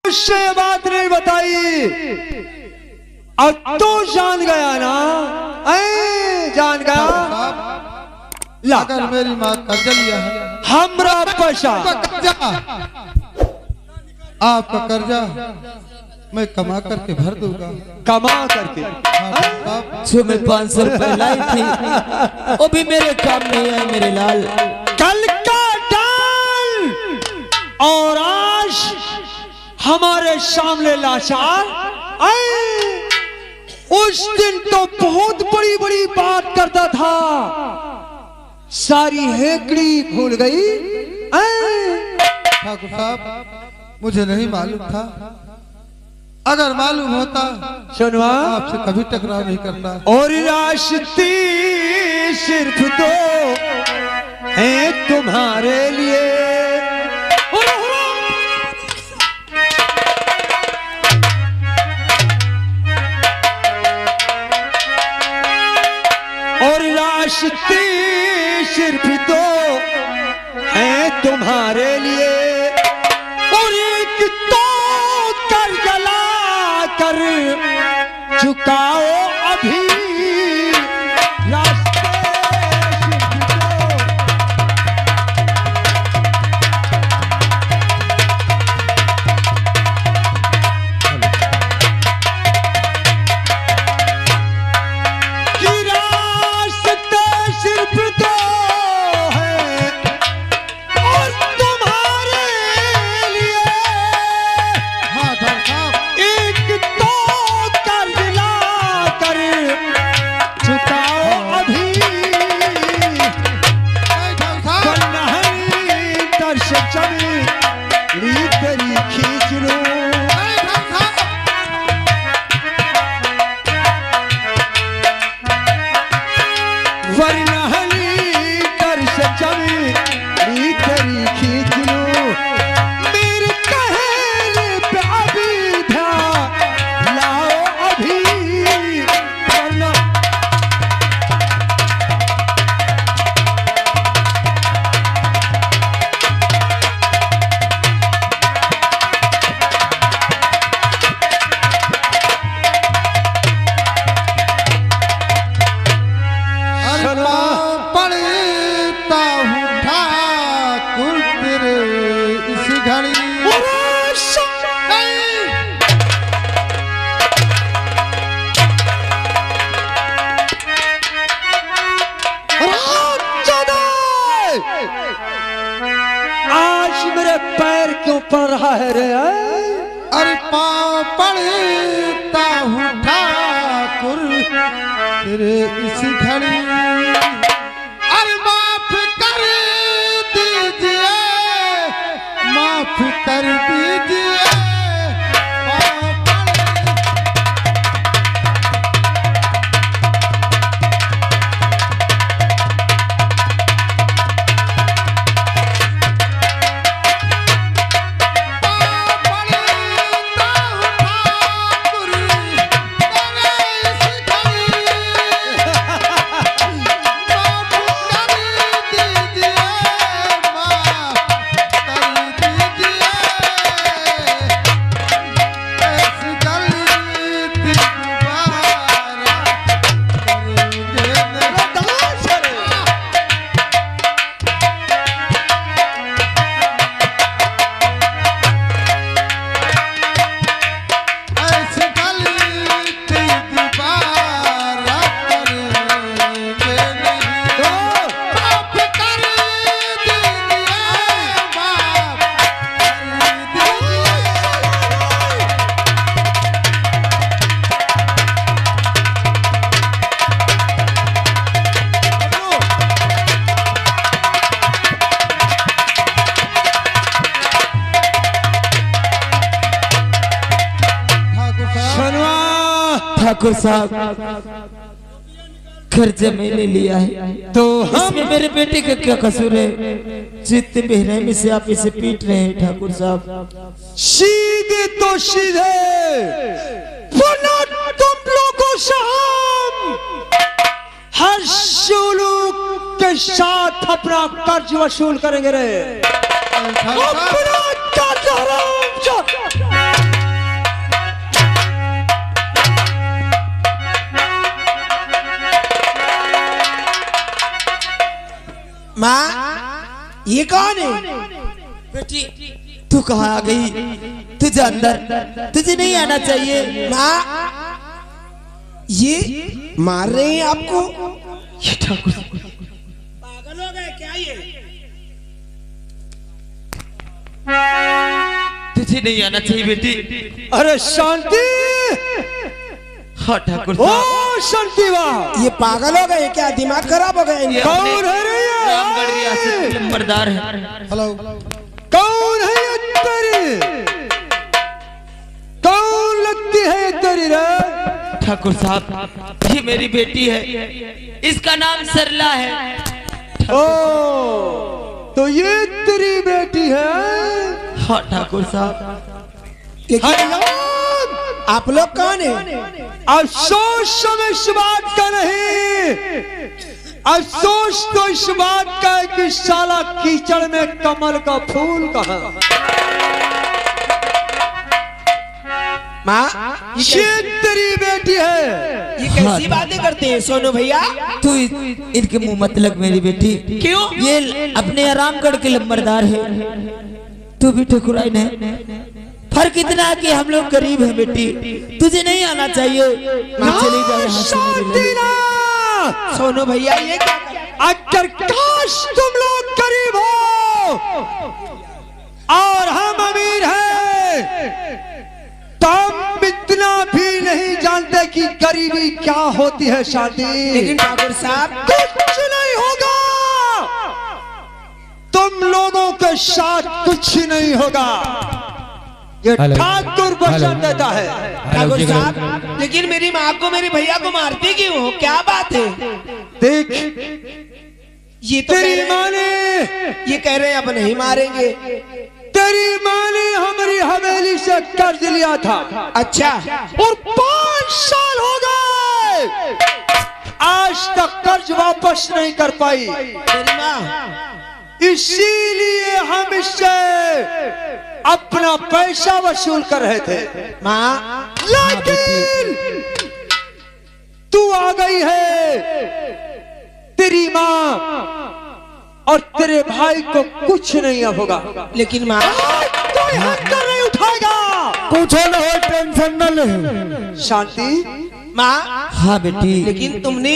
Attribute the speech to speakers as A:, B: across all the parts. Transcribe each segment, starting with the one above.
A: उससे बात नहीं बताई। अब तो जान गया ना, जान गया। ला
B: अगर मेरी माँ कर्जा लिया है,
A: हमरा पैसा,
B: आपका कर्जा मैं कमा करके भर दूंगा।
A: कमा करके?
C: जो मैं 500 रुपए लाई थी वो भी मेरे काम नहीं आई मेरे लाल।
A: कल का डाल और आज हमारे सामने लाचार। उस दिन तो बहुत बड़ी बड़ी बात करता था, सारी हेकड़ी खुल गई।
B: ठाकुर साहब मुझे नहीं मालूम था, अगर मालूम होता
A: सुनवा
B: आपसे कभी टकराव नहीं करता।
A: और रास्ते सिर्फ दो हैं तुम्हारे लिए। और रास्ते सिर्फ दो हैं तुम्हारे लिए, और एक तो कर जला कर चुकाओ अभी। रास्ते सिर्फ दो हैं और तुम्हारे लिए।
B: हाँ साहब,
A: एक तो कर्ज ला कर चुकाओ अभी। बनहरी दर्श चली तेरी खींच लो। वरनहली दर्श चली तेरी खींच लो। मेरे कहने पे अभी ध्यान लाओ अभी, वरना
B: पढ़ता हूँ ठाकुर तेरे इस घड़ी।
A: आज मेरे पैर क्यों पड़ रहा है रे?
B: अरे पढ़ता हूँ ठाकुर तेरे इस घड़ी। अरे माफ कर दीजिए, माफ कर दीजिए।
C: ठाकुर साहब कर्जा मैंने लिया है
A: तो
C: इसमें मेरे बेटे का क्या कसूर है? जितने बेरहमी से आप इसे पीट रहे हैं ठाकुर साहब।
A: सीधे तो सीधे, वरना तुम लोगों से हम हर सुलूक के साथ अपना कर्ज वसूल करेंगे रे। अपना कर्ज हराम
D: माँ ये कौन है?
C: बेटी तू कहाँ आ गई? तुझे अंदर, तुझे नहीं आना चाहिए।
D: माँ ये मार रहे हैं आपको?
C: ये ठाकुर
D: पागल हो गए क्या ये?
C: तुझे नहीं आना चाहिए बेटी।
A: अरे शांति,
C: हाँ ठाकुर
A: ओ
C: साहब,
A: शांति वाह,
D: ये पागल हो गए क्या? दिमाग खराब हो गए
C: ये
D: इनका?
A: कौन है रे ये?
C: रामगढ़ रियासत के नंबरदार है।
B: हेलो,
A: कौन है ये तेरी? कौन लगती है ये तेरी रे?
C: ठाकुर साहब ये मेरी बेटी है, इसका नाम सरला है।
A: ओ तो ये तेरी बेटी है?
C: हाँ ठाकुर साहब।
D: लेकिन
A: हरिराम,
D: आप लोग कौन है?
A: अफसोस हमें इस बात का नहीं, अफसोस तो इस बात का है कि साला कीचड़ में कमल का फूल कहाँ।
D: माँ
A: ये तेरी बेटी है?
D: ये कैसी बातें करते हैं सोनू भैया?
C: तू इनके मुंह मत लग मेरी बेटी।
D: क्यों?
C: ये अपने आरामगढ़ के लंबरदार है, तू भी ठकुराई नहीं। फर्क इतना है कि हम लोग गरीब हैं बेटी, तुझे नहीं आना चाहिए। माँ चली जाए यहाँ से मेरी
A: शांति
C: लड़की।
A: ना।
D: सोनू भैया ये क्या कर-
A: अगर काश तुम लोग गरीब हो और हम अमीर हैं, तो हम इतना भी नहीं जानते कि गरीबी क्या होती है। शांति,
D: लेकिन ठाकुर साहब
A: कुछ नहीं होगा, तुम लोगों के साथ कुछ नहीं होगा। ये ठाकुर वचन देता है।
D: ठाकुर साहब, लेकिन मेरी माँ को मेरे भैया को मारते क्यों हो? क्या बात है?
A: देख,
D: ये तो
A: तेरी
D: कह रहे
A: माँ ने
D: हैं- ये कह रहे हैं अब नहीं मारेंगे।
A: तेरी माँ ने हमारी हवेली से कर्ज लिया था
D: अच्छा,
A: और 5 साल हो गए, आज तक कर्ज वापस नहीं कर पाई।
D: मेरी माँ
A: इसीलिए हम इससे अपना पैसा वसूल कर रहे थे।
D: माँ
A: लेकिन तू आ गई है, तेरी माँ और तेरे भाई को कुछ नहीं होगा।
D: लेकिन माँ
A: कोई हाथ कर नहीं उठाएगा।
B: कुछ न हो, टेंशन न ले।
A: शांति,
D: माँ
C: हाँ बेटी।
D: लेकिन तुमने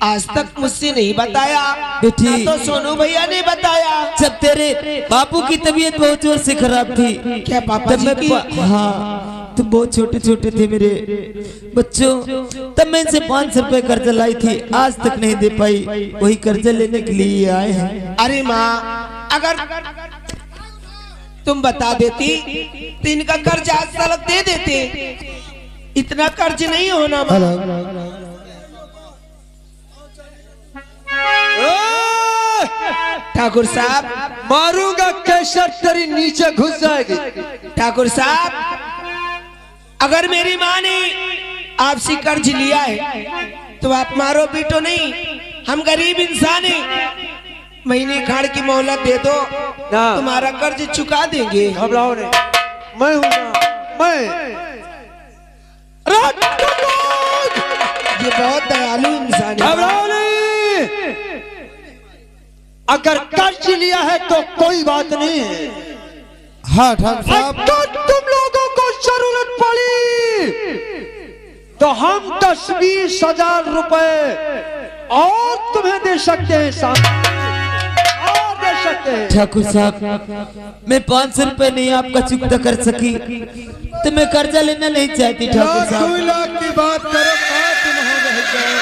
D: आज तक मुझसे नहीं बताया,
C: बेटी।
D: ना तो सोनू भैया ने बताया।
C: जब तेरे बापू की तबीयत बहुत जोर से खराब थी,
D: क्या पापा
C: तब
D: जी
C: मैं
D: की?
C: हाँ, तुम बहुत छोटे छोटे थे मेरे बच्चों, तब मैं इनसे 500 रुपए कर्जा लाई थी, आज तक नहीं दे पाई। वही कर्जा लेने के लिए आए हैं।
D: अरे माँ, अगर तुम बता देती तो इनका कर्ज आज तक दे देते। इतना कर्ज नहीं होना माँ। ठाकुर साहब,
A: मारूंगा केसर तेरी नीचे घुस जाएगी।
D: ठाकुर साहब, अगर मेरी माँ ने आपसे कर्ज लिया है तो आप मारो पीटो नहीं। हम गरीब इंसान हैं, महीने खाड़ की मोहलत दे दो,
A: ना।
D: तुम्हारा कर्ज चुका देंगे।
A: घबराओ नहीं, मैं हूं ना, मैं।
D: ये बहुत दयालु इंसान है।
A: घबराओ नहीं, अगर कर्ज लिया है तो कोई बात नहीं है।
B: हाँ ठाकुर साहब,
A: अगर तुम लोगों को जरूरत पड़ी तो हम 10-20 हजार रुपए और तुम्हें दे सकते हैं, और दे सकते हैं।
C: ठाकुर साहब, मैं 500 रुपए नहीं आपका चुकता कर सकी तो मैं कर्जा लेना नहीं चाहती। ठाकुर
B: 2
C: साहब,
B: लाख की बात करो, 5 दिन हो रह गए,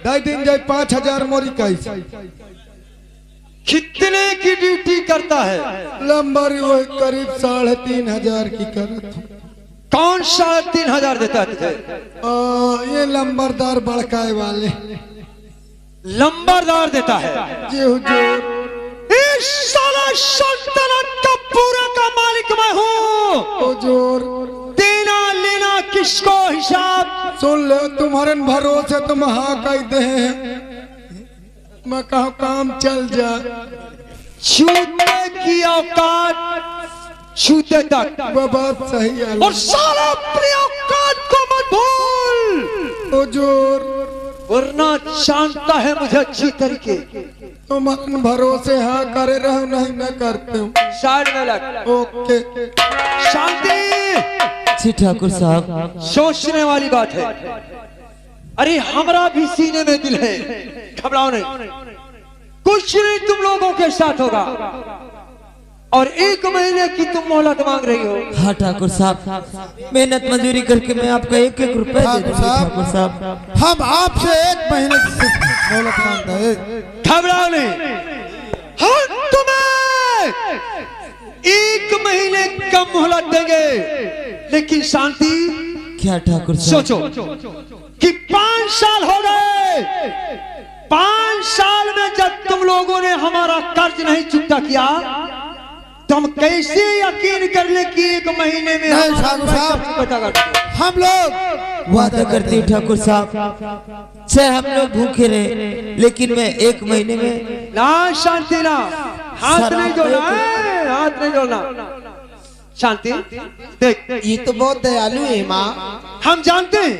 B: 2 दिन जाए 5000 मोरी कैसे
A: कितने की ड्यूटी करता है?
B: लंबारी वो करीब 3500 की करत।
A: कौन 3500 देता है?
B: ये लंबरदार बड़काए वाले
A: लंबरदार देता है।
B: जी हुजूर।
A: इस साला सल्तनत का पूरा का मालिक मैं हूँ।
B: हुजूर
A: देना लेना किसको हिसाब?
B: सुन ले, तुम्हारे भरोसे तुम हाँ कह दे, मैं कहूँ काम चल जा।
A: छूते की औकात छूते तक,
B: वो बात सही है
A: और साला अपनी औकात को मत भूल,
B: हुजूर।
A: वरना जानता है मुझे अच्छी तरीके।
B: तुम भरोसे हाँ करे रहो, नहीं मैं करते हूँ।
A: साइड में लग।
B: ओके।
A: शांति।
C: जी ठाकुर साहब,
A: सोचने वाली बात है। अरे हमारा भी सीने में दिल है, घबराओ नहीं, कुछ नहीं तुम लोगों के साथ होगा। और 1 महीने की तुम मोहलत मांग रही हो।
C: हाँ ठाकुर साहब, मेहनत मजदूरी करके मैं आपका 1-1 रुपए दे दूंगी ठाकुर साहब।
B: हम आपसे 1 महीने की मोहलत मांगते हैं।
A: घबराओ नहीं, हम तुम्हें 1 महीने कम मोहलत देंगे, लेकिन शांति।
C: क्या ठाकुर साहब?
A: सोचो कि 5 साल हो गए, 5 साल में जब तुम लोगों ने हमारा कर्ज नहीं चुकता किया, तो हम कैसे यकीन कर ले कि 1 महीने में
B: हम लोग
C: वादा करते हैं ठाकुर साहब, चाहे हम लोग भूखे रहे, लेकिन मैं 1 महीने में।
A: ना शांति ना, हाथ नहीं जोड़ना, हाथ नहीं जोड़ना। शांति देख,
D: ये तो बहुत दयालु है माँ।
A: हम जानते हैं।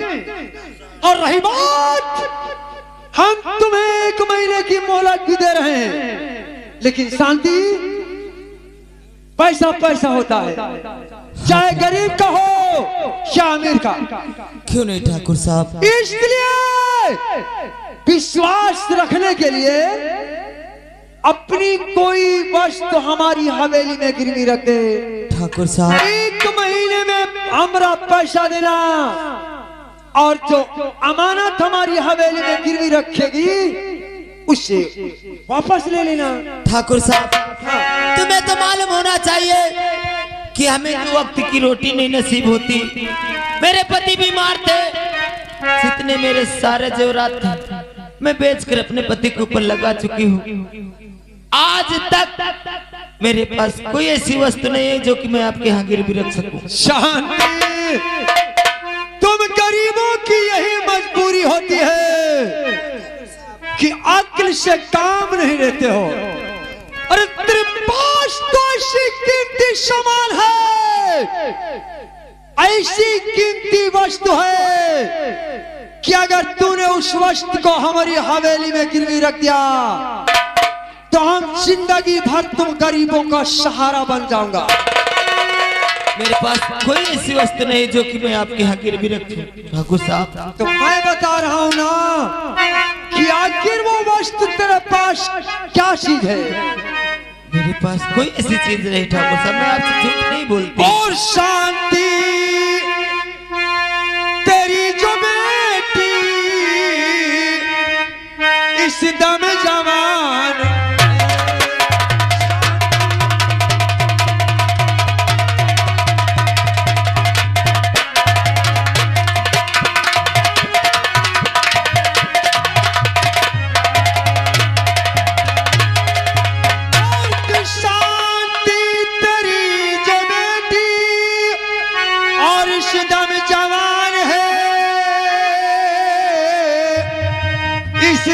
A: और रही बात, हम तुम्हें 1 महीने की मोहलत भी दे रहे हैं, लेकिन शांति, पैसा पैसा होता है, चाहे गरीब का हो या अमीर का।
C: क्यों नहीं ठाकुर साहब?
A: इसलिए विश्वास रखने के लिए अपनी कोई वस्तु हमारी हवेली में गिरवी रख दे
C: ठाकुर साहब।
A: 1 महीने में हमारा पैसा देना, और जो अमानत हमारी हवेली में गिरवी रखेगी उससे वापस ले लेना।
C: ठाकुर साहब, तुम्हें तो मालूम होना चाहिए कि हमें तो वक्त की रोटी नहीं नसीब होती। मेरे पति बीमार थे, जितने मेरे सारे जेवरात थे मैं बेचकर अपने पति के ऊपर लगा चुकी हूँ। आज तक मेरे पास कोई ऐसी वस्तु नहीं है जो कि मैं आपके यहाँ गिरवी रख सकूं।
A: शांति, तुम गरीबों की यही मजबूरी होती है कि अक्ल से काम नहीं लेते हो। अरे तेरे पास तो ऐसी कीमती सामान है, ऐसी कीमती वस्तु है कि अगर तूने उस वस्तु को हमारी हवेली में गिरवी रख दिया, तो हम जिंदगी भर तुम गरीबों का सहारा बन जाऊंगा।
C: मेरे पास कोई ऐसी वस्तु नहीं जो कि मैं आपके यहाँ गिरवी रखूं ठाकुर साहब।
A: तो मैं बता रहा हूं ना कि आखिर वो वस्तु तेरे पास क्या चीज है।
C: मेरे पास कोई ऐसी चीज नहीं ठाकुर साहब, मैं आपसे झूठ नहीं बोलती।
A: और शांति, तेरी जो बेटी इस दम जवान,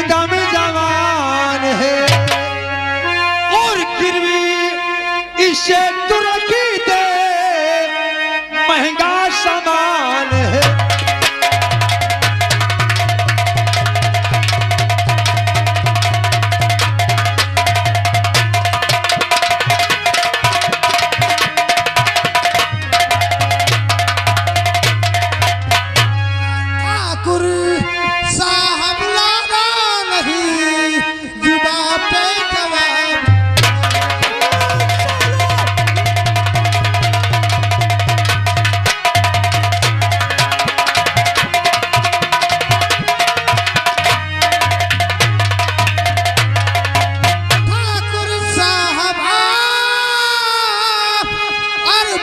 A: दम जवान है, और गिरवी इसे तू रखी दे, महंगा सामान है।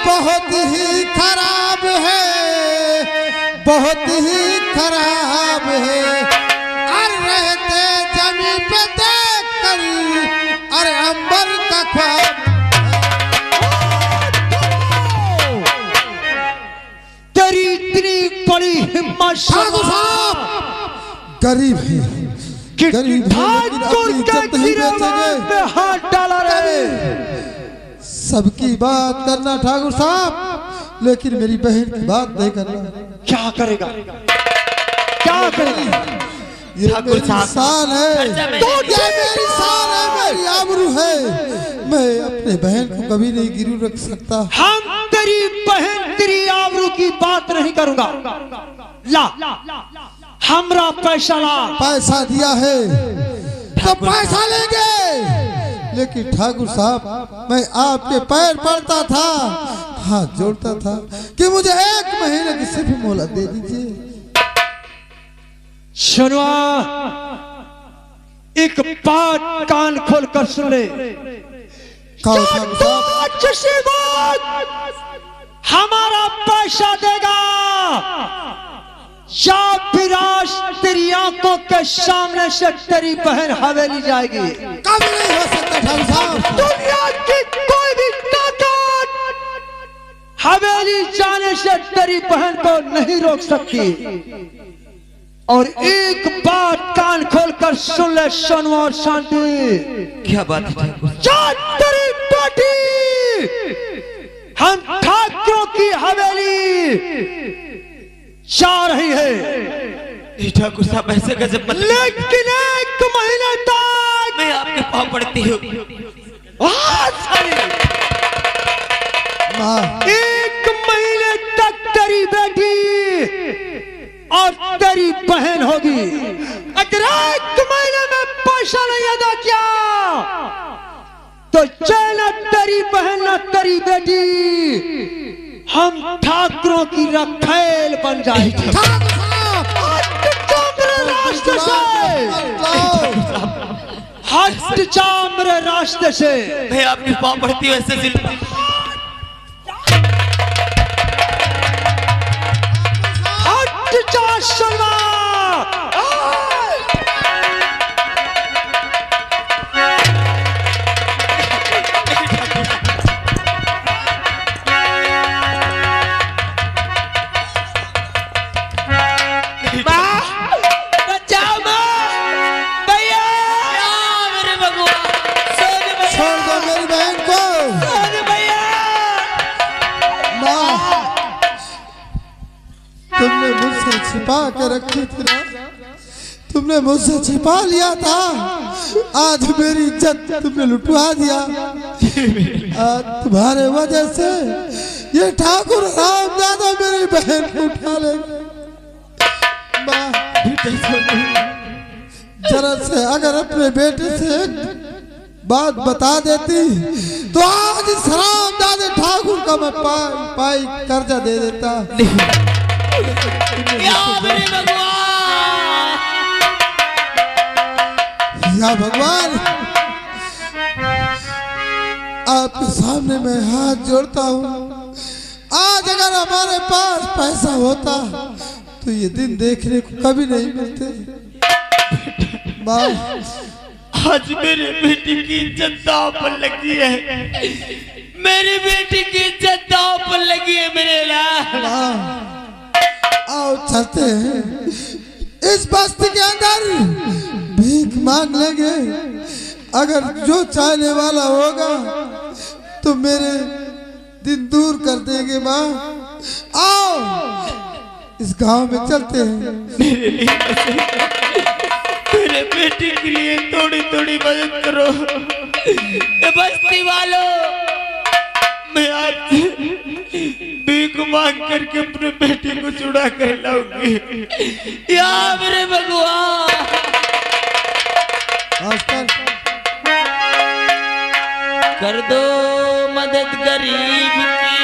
B: बहुत ही खराब है, बहुत ही खराब है। अरे रहते जमीन पे देख कर, अरे अंबर का ख्वाब।
A: तेरी इतनी बड़ी हिम्मत
B: साहब, गरीब है, गरीब है,
A: पे हाथ डाला रहे।
B: सबकी बात करना ठाकुर साहब, लेकिन मेरी बहन की बात नहीं करना।
A: क्या करेगा, क्या करेगा?
B: ये
C: ठाकुर
B: मेरी
C: साहब,
B: शान है,
C: खर्चा मैंने
B: ये मेरी शान है, मेरी आबरू है। मैं अपने बहन को कभी नहीं गिरू रख सकता।
A: हम तेरी बहन तेरी आबरू की बात नहीं करूंगा। ला हमरा पैसा ला।
B: पैसा दिया है तो पैसा लेंगे, लेकिन ठाकुर साहब मैं आपके पैर पड़ता था, हाथ जोड़ता था कि मुझे 1 महीने की सिर्फ मोहलत दे दीजिए।
A: सुनवा, एक बात कान खोल कर सुन ले।
B: कहो ठाकुर साहब।
A: जिसी बात हमारा पैसा देगा या फिर आज तेरी आंखों के सामने से तेरी बहन हवेली जाएगी।
B: कभी नहीं हो सकता ठाकुर साहब।
A: दुनिया की कोई भी ताकत हवेली जाने से तेरी बहन को नहीं रोक सकती। और एक बात कान खोलकर सुन ले सोनू और शांति।
C: क्या बात है ठाकुर?
A: तेरी बेटी हम ठाकुरों की हवेली जा रही है।
C: ठाकुर साहब ऐसे कैसे?
A: लेकिन 1 महीने तक
C: मैं आपके पाँव पड़ती हूँ।
B: माँ
A: 1 महीने तक तेरी बेटी और तेरी बहन होगी। अगर 1 महीने में पैसा नहीं अदा किया तो चाहे न तेरी बहन न तेरी बेटी हम ठाकुरों की रखेल बन जाएगी। रास्ते से हट जा मेरे रास्ते से।
C: मैं आपके पाँव पड़ती हूँ ऐसे दिल।
A: हट जा शर्मा।
B: छोड़ दो मेरी बहन को। माँ तुमने मुझसे छिपा के रखी थी ना, तुमने मुझसे छिपा लिया था। आज मेरी इज्जत तुमने लुटवा दिया। आज तुम्हारे वजह से ये ठाकुर रामदादा मेरी बहन को उठा लेंगे। माँ जरा से अगर अपने बेटे से बात बता देती तो आज इस रामदादा ठाकुर का मैं पाई कर्जा दे देता। या भगवान, आपके सामने मैं हाथ जोड़ता हूँ। आज अगर हमारे पास पैसा होता तो ये दिन देखने को कभी नहीं मिलते। माँ
C: आज मेरे बेटी की इज्जत दांव पर लगी है। मेरी बेटी की इज्जत दांव पर लगी है मेरे लाल।
B: आओ चलते हैं इस बस्ती के अंदर, भीख मांग लेंगे। अगर जो चाहने वाला होगा तो मेरे दिन दूर कर देंगे। माँ आओ इस गांव में चलते हैं।
C: मेरे लिए मेरे बेटी के लिए थोड़ी थोड़ी मदद करो। बस्ती वालों, मैं आज भीख मांग करके अपने बेटी को छुड़ा कर लाऊंगी। या मेरे भगवान कर दो मदद गरीब की।